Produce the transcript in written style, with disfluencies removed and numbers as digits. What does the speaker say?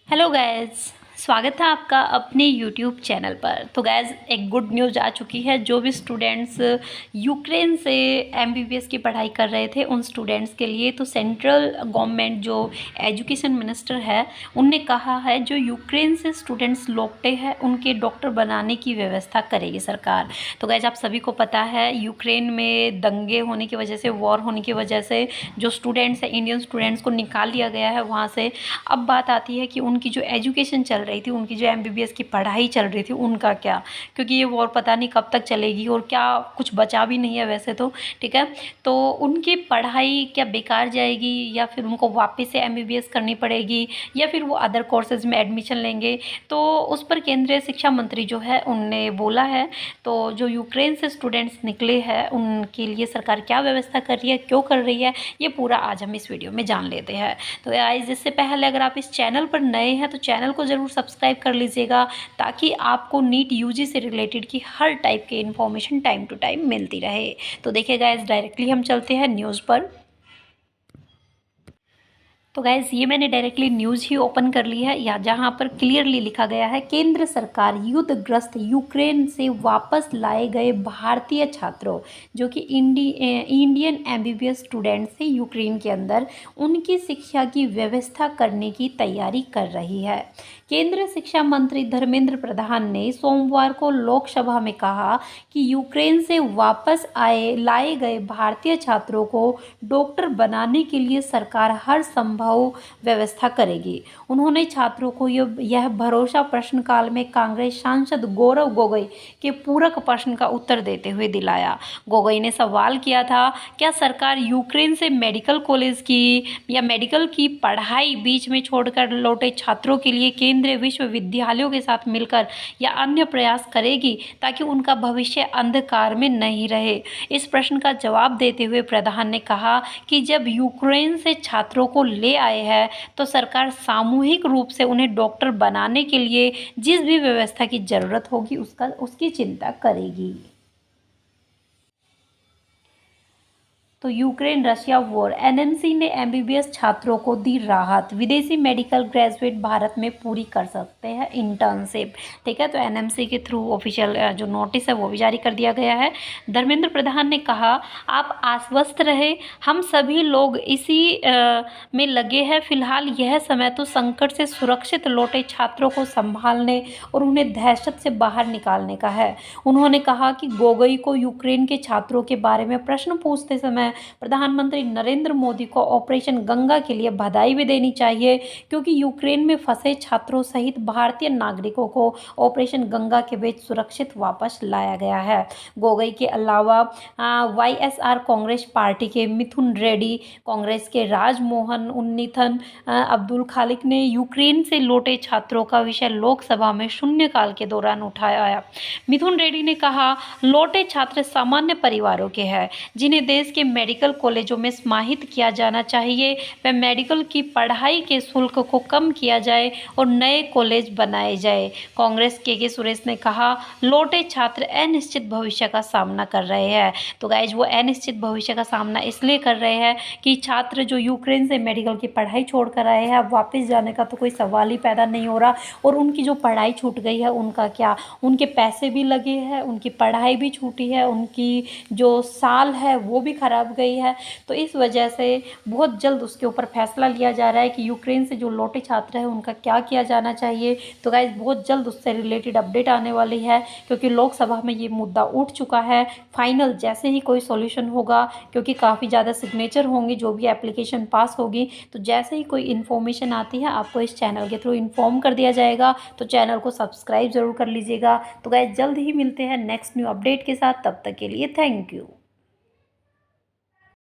Hello guys, स्वागत है आपका अपने यूट्यूब चैनल पर। तो गैस, एक गुड न्यूज़ आ चुकी है। जो भी स्टूडेंट्स यूक्रेन से एमबीबीएस की पढ़ाई कर रहे थे उन स्टूडेंट्स के लिए तो सेंट्रल गवर्नमेंट जो एजुकेशन मिनिस्टर है उनने कहा है जो यूक्रेन से स्टूडेंट्स लौटे हैं उनके डॉक्टर बनाने की व्यवस्था करेगी सरकार। तो गैस, आप सभी को पता है यूक्रेन में दंगे होने की वजह से, वॉर होने की वजह से जो स्टूडेंट्स हैं, इंडियन स्टूडेंट्स को निकाल लिया गया है वहाँ से। अब बात आती है कि उनकी जो एजुकेशन चल रही थी, उनकी जो एमबीबीएस की पढ़ाई चल रही थी, उनका क्या, क्योंकि ये वॉर पता नहीं कब तक चलेगी और क्या कुछ बचा भी नहीं है वैसे तो, ठीक है। तो उनकी पढ़ाई क्या बेकार जाएगी या फिर उनको वापस से एमबीबीएस करनी पड़ेगी या फिर वो अदर कोर्सेज में एडमिशन लेंगे, तो उस पर केंद्रीय शिक्षा मंत्री जो है उनने बोला है। तो जो यूक्रेन से स्टूडेंट्स निकले हैं उनके लिए सरकार क्या व्यवस्था कर रही है, क्यों कर रही है, ये पूरा आज हम इस वीडियो में जान लेते हैं। तो गाइस, इससे पहले अगर आप इस चैनल पर नए हैं तो चैनल को ज़रूर सब्सक्राइब कर लीजिएगा ताकि आपको नीट यूजी से रिलेटेड की हर टाइप की इन्फॉर्मेशन टाइम टू टाइम मिलती रहे। तो देखिए गाइस, डायरेक्टली हम चलते हैं न्यूज़ पर। तो गाइज़, ये मैंने डायरेक्टली न्यूज़ ही ओपन कर ली है, या जहाँ पर क्लियरली लिखा गया है केंद्र सरकार युद्धग्रस्त यूक्रेन से वापस लाए गए भारतीय छात्रों जो कि इंडियन एमबीबीएस स्टूडेंट्स थे यूक्रेन के अंदर, उनकी शिक्षा की व्यवस्था करने की तैयारी कर रही है। केंद्रीय शिक्षा मंत्री धर्मेंद्र प्रधान ने सोमवार को लोकसभा में कहा कि यूक्रेन से वापस लाए गए भारतीय छात्रों को डॉक्टर बनाने के लिए सरकार हर संभव व्यवस्था करेगी। उन्होंने छात्रों को यह भरोसा प्रश्नकाल में कांग्रेस सांसद गौरव गोगोई के पूरक प्रश्न का उत्तर देते हुए दिलाया। गोगोई ने सवाल किया था, क्या सरकार यूक्रेन से मेडिकल कॉलेज की या मेडिकल की पढ़ाई बीच में छोड़कर लौटे छात्रों के लिए केंद्रीय विश्वविद्यालयों के साथ मिलकर या अन्य प्रयास करेगी ताकि उनका भविष्य अंधकार में नहीं रहे। इस प्रश्न का जवाब देते हुए प्रधान ने कहा कि जब यूक्रेन से छात्रों को ले आए हैं तो सरकार सामूहिक रूप से उन्हें डॉक्टर बनाने के लिए जिस भी व्यवस्था की जरूरत होगी उसकी चिंता करेगी। तो यूक्रेन रशिया वॉर, एनएमसी ने एमबीबीएस छात्रों को दी राहत। विदेशी मेडिकल ग्रेजुएट भारत में पूरी कर सकते हैं इंटर्नशिप, ठीक है। तो एनएमसी के थ्रू ऑफिशियल जो नोटिस है वो भी जारी कर दिया गया है। धर्मेंद्र प्रधान ने कहा, आप आश्वस्त रहे, हम सभी लोग इसी में लगे हैं। फिलहाल यह समय तो संकट से सुरक्षित लौटे छात्रों को संभालने और उन्हें दहशत से बाहर निकालने का है। उन्होंने कहा कि गोगोई को यूक्रेन के छात्रों के बारे में प्रश्न पूछते समय प्रधानमंत्री नरेंद्र मोदी को ऑपरेशन गंगा के लिए बधाई भी देनी चाहिए, क्योंकि यूक्रेन में फंसे छात्रों सहित भारतीय नागरिकों को ऑपरेशन गंगा के बीच सुरक्षित वापस लाया गया है। गोगोई के अलावा वाईएसआर कांग्रेस पार्टी के मिथुन रेड्डी, कांग्रेस के राजमोहन उन्नीथन, अब्दुल खालिक ने यूक्रेन से लौटे छात्रों का विषय लोकसभा में शून्यकाल के दौरान उठाया। मिथुन रेड्डी ने कहा, लौटे छात्र सामान्य परिवारों के हैं जिन्हें देश के मेडिकल कॉलेजों में समाहित किया जाना चाहिए। व मेडिकल की पढ़ाई के शुल्क को कम किया जाए और नए कॉलेज बनाए जाए। कांग्रेस के सुरेश ने कहा, लौटे छात्र अनिश्चित भविष्य का सामना कर रहे हैं। तो गाइज, वो अनिश्चित भविष्य का सामना इसलिए कर रहे हैं कि छात्र जो यूक्रेन से मेडिकल की पढ़ाई छोड़ कर आए हैं, अब वापस जाने का तो कोई सवाल ही पैदा नहीं हो रहा। और उनकी जो पढ़ाई छूट गई है उनका क्या, उनके पैसे भी लगे हैं, उनकी पढ़ाई भी छूटी है, उनकी जो साल है वो भी खराब गई है। तो इस वजह से बहुत जल्द उसके ऊपर फैसला लिया जा रहा है कि यूक्रेन से जो लौटे छात्र हैं उनका क्या किया जाना चाहिए। तो गाइस, बहुत जल्द उससे रिलेटेड अपडेट आने वाली है, क्योंकि लोकसभा में ये मुद्दा उठ चुका है। फाइनल जैसे ही कोई सॉल्यूशन होगा, क्योंकि काफ़ी ज़्यादा सिग्नेचर होंगे जो भी एप्लीकेशन पास होगी, तो जैसे ही कोई इन्फॉर्मेशन आती है आपको इस चैनल के थ्रू इन्फॉर्म कर दिया जाएगा। तो चैनल को सब्सक्राइब जरूर कर लीजिएगा। तो गाइस, जल्द ही मिलते हैं नेक्स्ट न्यू अपडेट के साथ, तब तक के लिए थैंक यू।